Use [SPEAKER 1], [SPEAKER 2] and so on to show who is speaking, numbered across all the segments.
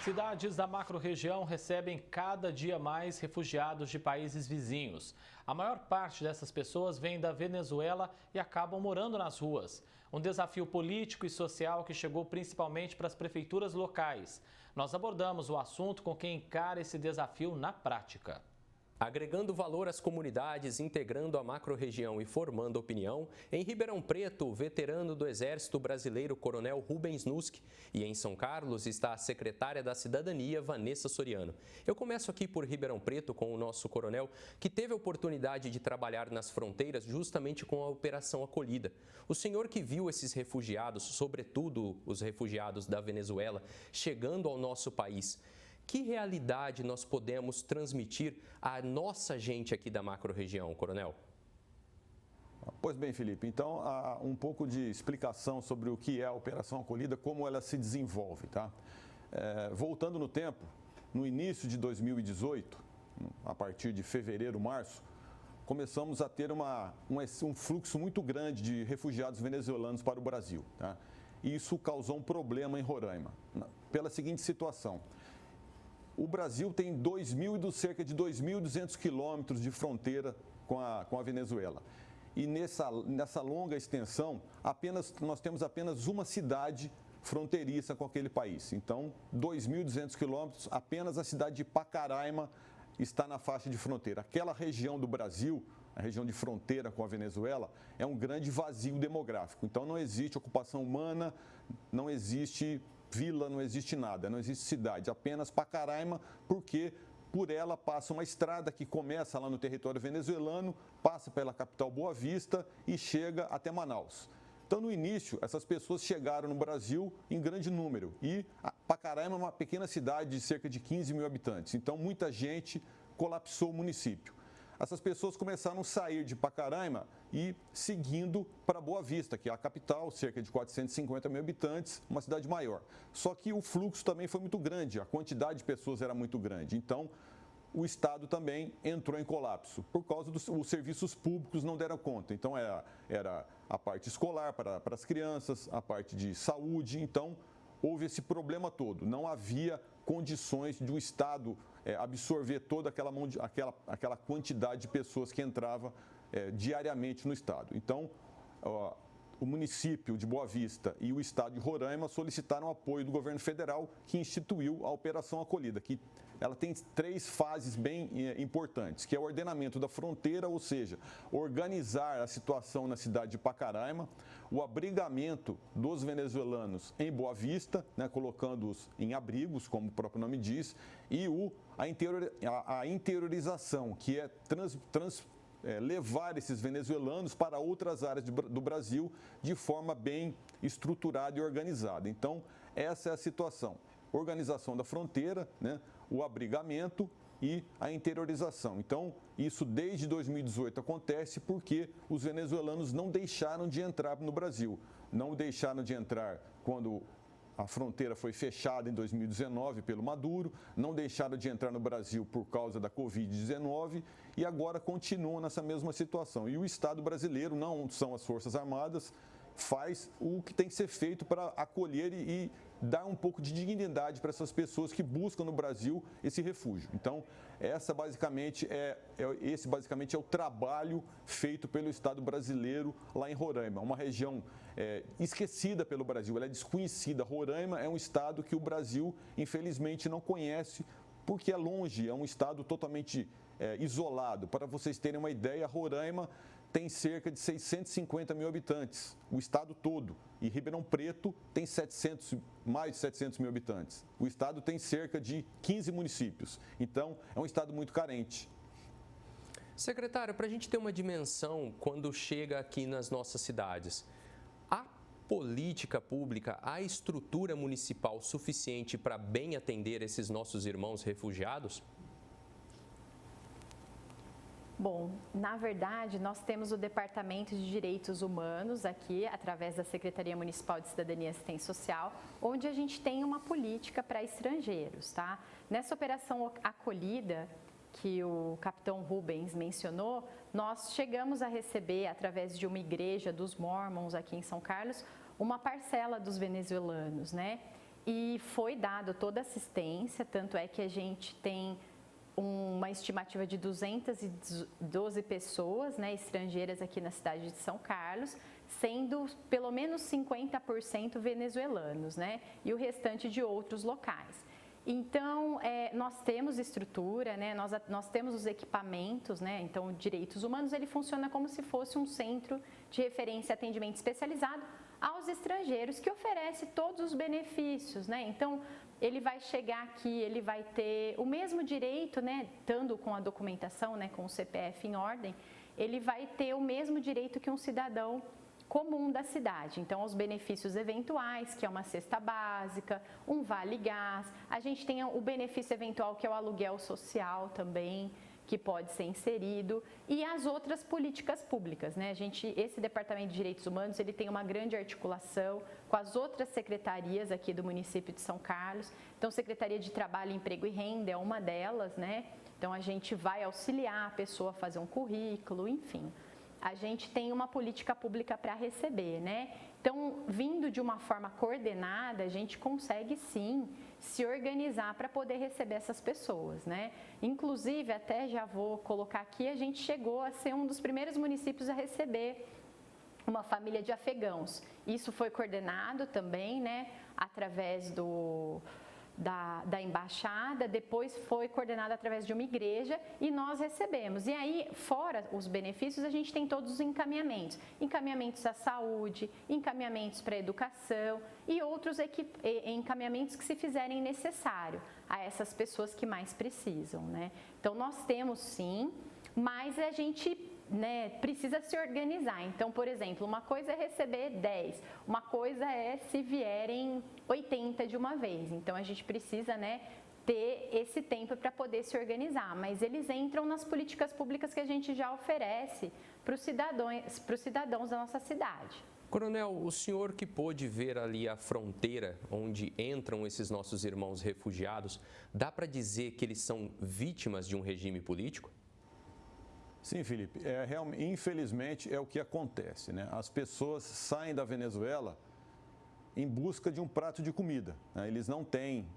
[SPEAKER 1] Cidades da macro-região recebem cada dia mais refugiados de países vizinhos. A maior parte dessas pessoas vem da Venezuela e acabam morando nas ruas. Um desafio político e social que chegou principalmente para as prefeituras locais. Nós abordamos o assunto com quem encara esse desafio na prática.
[SPEAKER 2] Agregando valor às comunidades, integrando a macro-região e formando opinião, em Ribeirão Preto, o veterano do Exército Brasileiro, Coronel Rubens Nuski, e em São Carlos está a secretária da Cidadania, Vanessa Soriano. Eu começo aqui por Ribeirão Preto com o nosso coronel, que teve a oportunidade de trabalhar nas fronteiras justamente com a Operação Acolhida. O senhor que viu esses refugiados, sobretudo os refugiados da Venezuela, chegando ao nosso país, que realidade nós podemos transmitir à nossa gente aqui da macro-região, coronel?
[SPEAKER 3] Pois bem, Felipe, então há um pouco de explicação sobre o que é a Operação Acolhida, como ela se desenvolve, tá? Voltando no tempo, no início de 2018, a partir de fevereiro, março, começamos a ter um fluxo muito grande de refugiados venezuelanos para o Brasil, tá? E isso causou um problema em Roraima, pela seguinte situação. O Brasil tem cerca de 2.200 quilômetros de fronteira com a Venezuela. E nessa longa extensão, nós temos apenas uma cidade fronteiriça com aquele país. Então, 2.200 quilômetros, apenas a cidade de Pacaraima está na faixa de fronteira. Aquela região do Brasil, a região de fronteira com a Venezuela, é um grande vazio demográfico. Então, não existe ocupação humana, não existe vila, não existe nada, não existe cidade, apenas Pacaraima, porque por ela passa uma estrada que começa lá no território venezuelano, passa pela capital Boa Vista e chega até Manaus. Então, no início, essas pessoas chegaram no Brasil em grande número e Pacaraima é uma pequena cidade de cerca de 15 mil habitantes, então muita gente colapsou o município. Essas pessoas começaram a sair de Pacaraima e seguindo para Boa Vista, que é a capital, cerca de 450 mil habitantes, uma cidade maior. Só que o fluxo também foi muito grande, a quantidade de pessoas era muito grande. Então, o Estado também entrou em colapso, por causa dos serviços públicos não deram conta. Então, era a parte escolar para as crianças, a parte de saúde. Então, houve esse problema todo. Não havia condições de o Estado absorver toda aquela quantidade de pessoas que entrava diariamente no Estado. Então, o município de Boa Vista e o Estado de Roraima solicitaram apoio do governo federal, que instituiu a Operação Acolhida, que ela tem 3 fases bem importantes, que é o ordenamento da fronteira, ou seja, organizar a situação na cidade de Pacaraima, o abrigamento dos venezuelanos em Boa Vista, né, colocando-os em abrigos, como o próprio nome diz, e a interiorização, que é levar esses venezuelanos para outras áreas do Brasil de forma bem estruturada e organizada. Então, essa é a situação. Organização da fronteira, né, o abrigamento e a interiorização. Então, isso desde 2018 acontece porque os venezuelanos não deixaram de entrar no Brasil. Não deixaram de entrar quando a fronteira foi fechada em 2019 pelo Maduro, não deixaram de entrar no Brasil por causa da Covid-19 e agora continuam nessa mesma situação. E o Estado brasileiro, não são as Forças Armadas, faz o que tem que ser feito para acolher e dar um pouco de dignidade para essas pessoas que buscam no Brasil esse refúgio. Então, esse basicamente é o trabalho feito pelo Estado brasileiro lá em Roraima, uma região esquecida pelo Brasil, ela é desconhecida. Roraima é um estado que o Brasil, infelizmente, não conhece, porque é longe, é um estado totalmente isolado. Para vocês terem uma ideia, Roraima tem cerca de 650 mil habitantes, o estado todo, e Ribeirão Preto tem mais de 700 mil habitantes. O estado tem cerca de 15 municípios, então é um estado muito carente.
[SPEAKER 2] Secretário, para a gente ter uma dimensão quando chega aqui nas nossas cidades, há política pública, há estrutura municipal suficiente para bem atender esses nossos irmãos refugiados?
[SPEAKER 4] Bom, na verdade, nós temos o Departamento de Direitos Humanos aqui, através da Secretaria Municipal de Cidadania e Assistência Social, onde a gente tem uma política para estrangeiros, tá? Nessa operação acolhida, que o capitão Rubens mencionou, nós chegamos a receber, através de uma igreja dos Mormons aqui em São Carlos, uma parcela dos venezuelanos, né? e foi dado toda assistência, tanto é que a gente tem uma estimativa de 212 pessoas, né, estrangeiras aqui na cidade de São Carlos, sendo pelo menos 50% venezuelanos, né, e o restante de outros locais. Então, nós temos estrutura, né, nós temos os equipamentos, né, então o Direitos Humanos ele funciona como se fosse um centro de referência e atendimento especializado aos estrangeiros que oferece todos os benefícios, né, então ele vai chegar aqui, ele vai ter o mesmo direito, né, estando com a documentação, né, com o CPF em ordem, ele vai ter o mesmo direito que um cidadão comum da cidade. Então, os benefícios eventuais, que é uma cesta básica, um vale-gás, a gente tem o benefício eventual, que é o aluguel social também, que pode ser inserido, e as outras políticas públicas, né? Esse Departamento de Direitos Humanos, ele tem uma grande articulação com as outras secretarias aqui do município de São Carlos. Então, Secretaria de Trabalho, Emprego e Renda é uma delas, né? Então, a gente vai auxiliar a pessoa a fazer um currículo, enfim. A gente tem uma política pública para receber, né? Então, vindo de uma forma coordenada, a gente consegue sim se organizar para poder receber essas pessoas, né? Inclusive, até já vou colocar aqui, a gente chegou a ser um dos primeiros municípios a receber uma família de afegãos. Isso foi coordenado também, né? Através da embaixada, depois foi coordenado através de uma igreja e nós recebemos. E aí, fora os benefícios, a gente tem todos os encaminhamentos. Encaminhamentos à saúde, encaminhamentos para a educação e outros encaminhamentos que se fizerem necessário a essas pessoas que mais precisam, né? Então, nós temos sim, mas a gente precisa se organizar. Então, por exemplo, uma coisa é receber 10, uma coisa é se vierem 80 de uma vez. Então, a gente precisa, ter esse tempo para poder se organizar, mas eles entram nas políticas públicas que a gente já oferece para os cidadãos da nossa cidade.
[SPEAKER 2] Coronel, o senhor que pôde ver ali a fronteira onde entram esses nossos irmãos refugiados, dá para dizer que eles são vítimas de um regime político?
[SPEAKER 3] Sim, Felipe, infelizmente é o que acontece, né? As pessoas saem da Venezuela em busca de um prato de comida, né? Eles não têm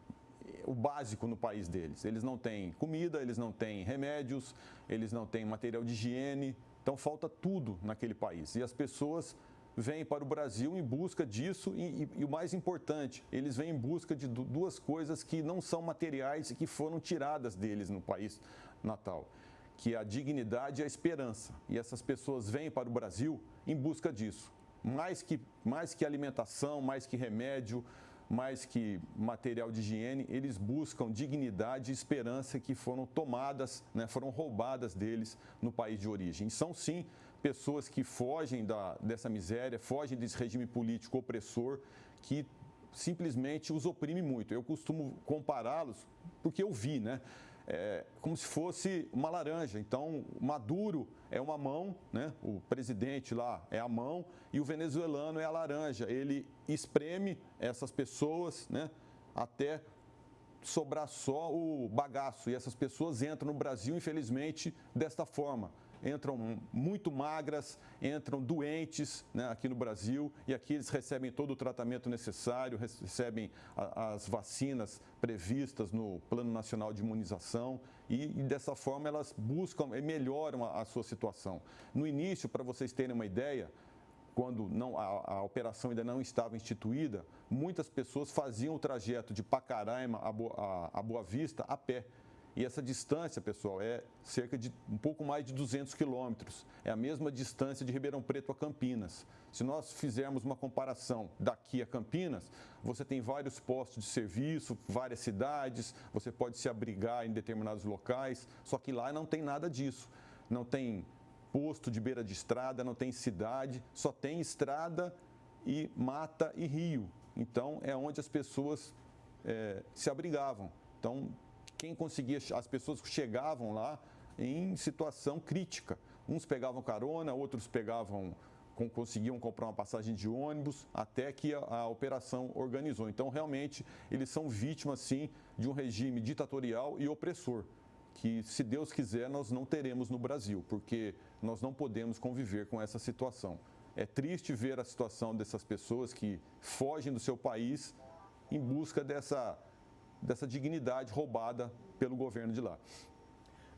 [SPEAKER 3] o básico no país deles, eles não têm comida, eles não têm remédios, eles não têm material de higiene, então falta tudo naquele país. E as pessoas vêm para o Brasil em busca disso e o mais importante, eles vêm em busca de duas coisas que não são materiais e que foram tiradas deles no país natal, que é a dignidade e a esperança. E essas pessoas vêm para o Brasil em busca disso. Mais que alimentação, mais que remédio, mais que material de higiene, eles buscam dignidade e esperança que foram tomadas, foram roubadas deles no país de origem. E são, sim, pessoas que fogem dessa miséria, fogem desse regime político opressor que simplesmente os oprime muito. Eu costumo compará-los porque eu vi, como se fosse uma laranja. Então, Maduro é uma mão, o presidente lá é a mão e o venezuelano é a laranja. Ele espreme essas pessoas, até sobrar só o bagaço. E essas pessoas entram no Brasil, infelizmente, desta forma. Entram muito magras, entram doentes aqui no Brasil e aqui eles recebem todo o tratamento necessário, recebem as vacinas previstas no Plano Nacional de Imunização e dessa forma elas buscam e melhoram a sua situação. No início, para vocês terem uma ideia, quando a operação ainda não estava instituída, muitas pessoas faziam o trajeto de Pacaraima a Boa Vista a pé. E essa distância, pessoal, é cerca de um pouco mais de 200 quilômetros. É a mesma distância de Ribeirão Preto a Campinas. Se nós fizermos uma comparação daqui a Campinas, você tem vários postos de serviço, várias cidades, você pode se abrigar em determinados locais, só que lá não tem nada disso. Não tem posto de beira de estrada, não tem cidade, só tem estrada e mata e rio. Então, é onde as pessoas se abrigavam. Então, quem conseguia, as pessoas chegavam lá em situação crítica. Uns pegavam carona, outros conseguiam comprar uma passagem de ônibus, até que a operação organizou. Então, realmente, eles são vítimas, sim, de um regime ditatorial e opressor, que, se Deus quiser, nós não teremos no Brasil, porque nós não podemos conviver com essa situação. É triste ver a situação dessas pessoas que fogem do seu país em busca dessa dignidade roubada pelo governo de lá.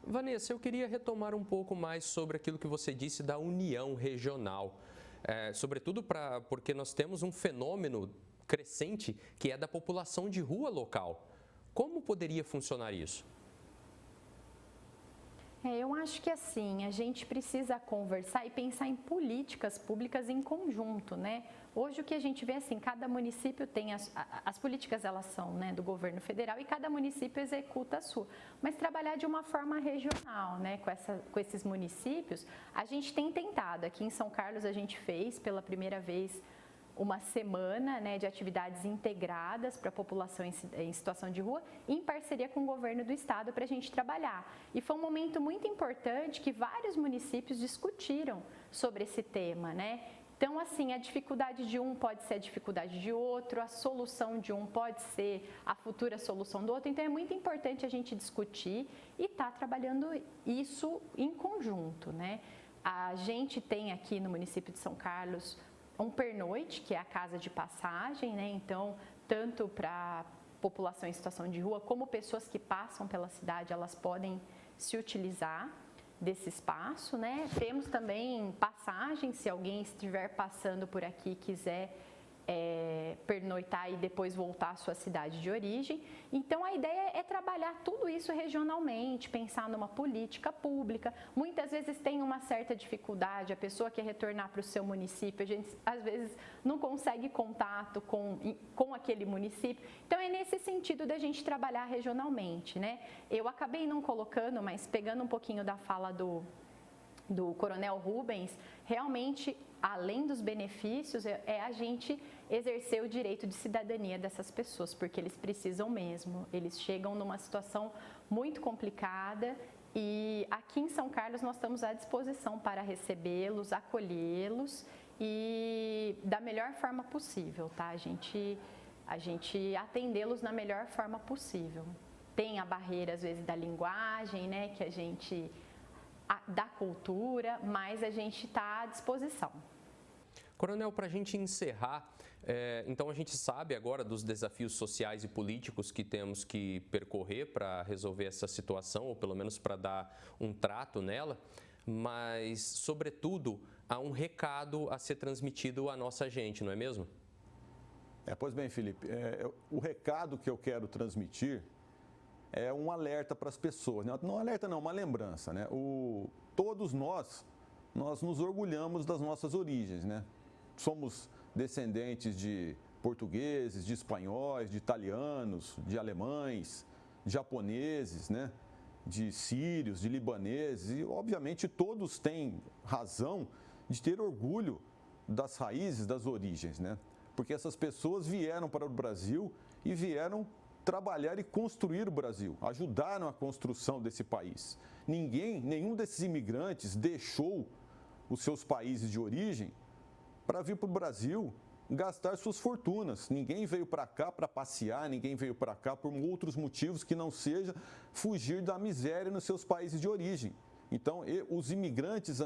[SPEAKER 2] Vanessa, eu queria retomar um pouco mais sobre aquilo que você disse da união regional, sobretudo porque nós temos um fenômeno crescente que é da população de rua local. Como poderia funcionar isso?
[SPEAKER 4] Eu acho que assim, a gente precisa conversar e pensar em políticas públicas em conjunto, né? Hoje o que a gente vê assim, cada município tem as políticas, elas são, né, do governo federal e cada município executa a sua. Mas trabalhar de uma forma regional, né, com esses municípios, a gente tem tentado. Aqui em São Carlos a gente fez pela primeira vez uma semana, né, de atividades integradas para a população em situação de rua, em parceria com o governo do estado para a gente trabalhar. E foi um momento muito importante que vários municípios discutiram sobre esse tema, né? Então, assim, a dificuldade de um pode ser a dificuldade de outro, a solução de um pode ser a futura solução do outro. Então, é muito importante a gente discutir e estar trabalhando isso em conjunto, né? A gente tem aqui no município de São Carlos um pernoite, que é a casa de passagem, né? Então, tanto para população em situação de rua, como pessoas que passam pela cidade, elas podem se utilizar desse espaço, né? Temos também passagem, se alguém estiver passando por aqui e quiser pernoitar e depois voltar à sua cidade de origem. Então, a ideia é trabalhar tudo isso regionalmente, pensar numa política pública. Muitas vezes tem uma certa dificuldade, a pessoa quer retornar para o seu município, a gente às vezes não consegue contato com aquele município. Então, é nesse sentido da gente trabalhar regionalmente, né? Eu acabei não colocando, mas pegando um pouquinho da fala do Coronel Rubens, realmente, além dos benefícios, é a gente exercer o direito de cidadania dessas pessoas, porque eles precisam mesmo, eles chegam numa situação muito complicada e aqui em São Carlos nós estamos à disposição para recebê-los, acolhê-los e da melhor forma possível, tá? A gente atendê-los na melhor forma possível. Tem a barreira, às vezes, da linguagem, né, que a gente... da cultura, mas a gente está à disposição.
[SPEAKER 2] Coronel, para a gente encerrar, então a gente sabe agora dos desafios sociais e políticos que temos que percorrer para resolver essa situação, ou pelo menos para dar um trato nela, mas, sobretudo, há um recado a ser transmitido à nossa gente, não é mesmo?
[SPEAKER 3] Pois bem, Felipe, o recado que eu quero transmitir é um alerta para as pessoas, né? Não alerta não, uma lembrança, né? Todos nós nos orgulhamos das nossas origens, né? Somos descendentes de portugueses, de espanhóis, de italianos, de alemães, de japoneses, né? De sírios, de libaneses e, obviamente, todos têm razão de ter orgulho das raízes, das origens, né? Porque essas pessoas vieram para o Brasil e vieram trabalhar e construir o Brasil, ajudaram a construção desse país. Nenhum desses imigrantes deixou os seus países de origem para vir para o Brasil gastar suas fortunas. Ninguém veio para cá para passear, ninguém veio para cá por outros motivos que não seja fugir da miséria nos seus países de origem. Então, os imigrantes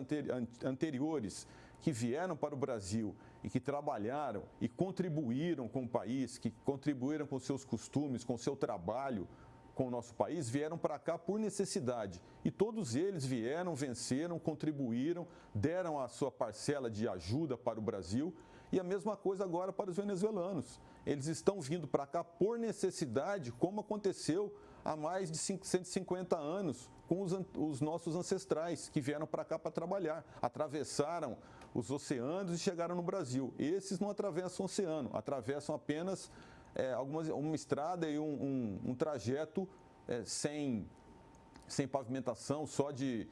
[SPEAKER 3] anteriores que vieram para o Brasil e que trabalharam e contribuíram com o país, que contribuíram com seus costumes, com o seu trabalho com o nosso país, vieram para cá por necessidade. E todos eles vieram, venceram, contribuíram, deram a sua parcela de ajuda para o Brasil. E a mesma coisa agora para os venezuelanos. Eles estão vindo para cá por necessidade, como aconteceu há mais de 150 anos com os nossos ancestrais, que vieram para cá para trabalhar, atravessaram os oceanos e chegaram no Brasil. Esses não atravessam o oceano, atravessam apenas uma estrada e um trajeto sem pavimentação, só de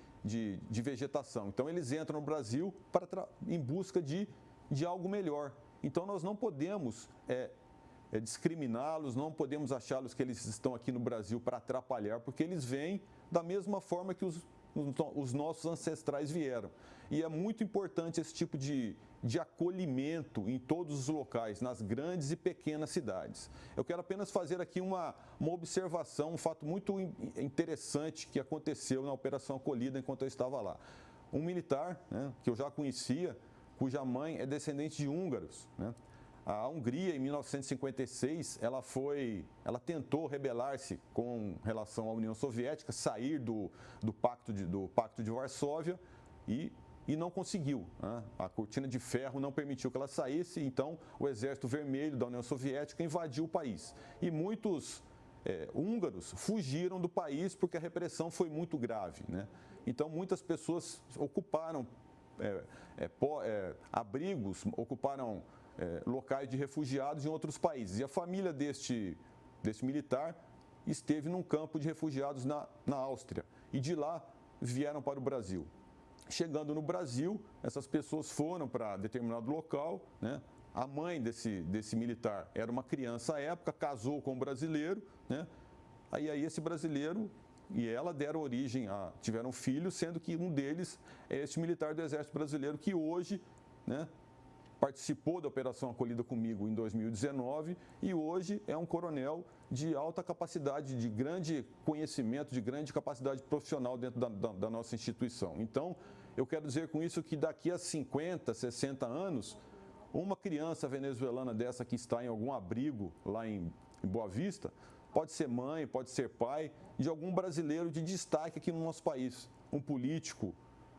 [SPEAKER 3] vegetação. Então, eles entram no Brasil em busca de algo melhor. Então, nós não podemos discriminá-los, não podemos achá-los que eles estão aqui no Brasil para atrapalhar, porque eles vêm da mesma forma que os nossos ancestrais vieram. E é muito importante esse tipo de acolhimento em todos os locais, nas grandes e pequenas cidades. Eu quero apenas fazer aqui uma observação, um fato muito interessante que aconteceu na Operação Acolhida enquanto eu estava lá. Um militar, né, que eu já conhecia, cuja mãe é descendente de húngaros, né? A Hungria, em 1956, ela tentou rebelar-se com relação à União Soviética, sair do Pacto de Varsóvia e não conseguiu, né? A cortina de ferro não permitiu que ela saísse, então o Exército Vermelho da União Soviética invadiu o país. E muitos húngaros fugiram do país porque a repressão foi muito grave, né? Então muitas pessoas ocuparam abrigos, ocuparam locais de refugiados em outros países. E a família deste militar esteve num campo de refugiados na Áustria. E de lá vieram para o Brasil. Chegando no Brasil, essas pessoas foram para determinado local, né? A mãe desse militar era uma criança à época, casou com um brasileiro, né? Aí esse brasileiro e ela deram origem tiveram filhos, sendo que um deles é este militar do Exército Brasileiro que hoje, né, participou da Operação Acolhida Comigo em 2019 e hoje é um coronel de alta capacidade, de grande conhecimento, de grande capacidade profissional dentro da nossa instituição. Então, eu quero dizer com isso que daqui a 50, 60 anos, uma criança venezuelana dessa que está em algum abrigo lá em Boa Vista, pode ser mãe, pode ser pai de algum brasileiro de destaque aqui no nosso país, um político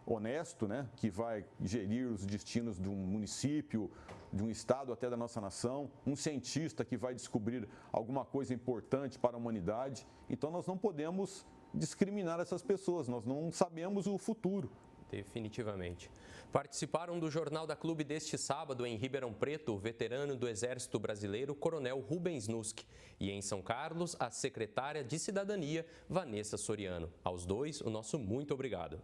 [SPEAKER 3] honesto, né, que vai gerir os destinos de um município, de um estado até da nossa nação, um cientista que vai descobrir alguma coisa importante para a humanidade. Então nós não podemos discriminar essas pessoas, nós não sabemos o futuro.
[SPEAKER 2] Definitivamente. Participaram do Jornal da Clube deste sábado em Ribeirão Preto o veterano do Exército Brasileiro, Coronel Rubens Nusk, e em São Carlos, a secretária de Cidadania, Vanessa Soriano. Aos dois, o nosso muito obrigado.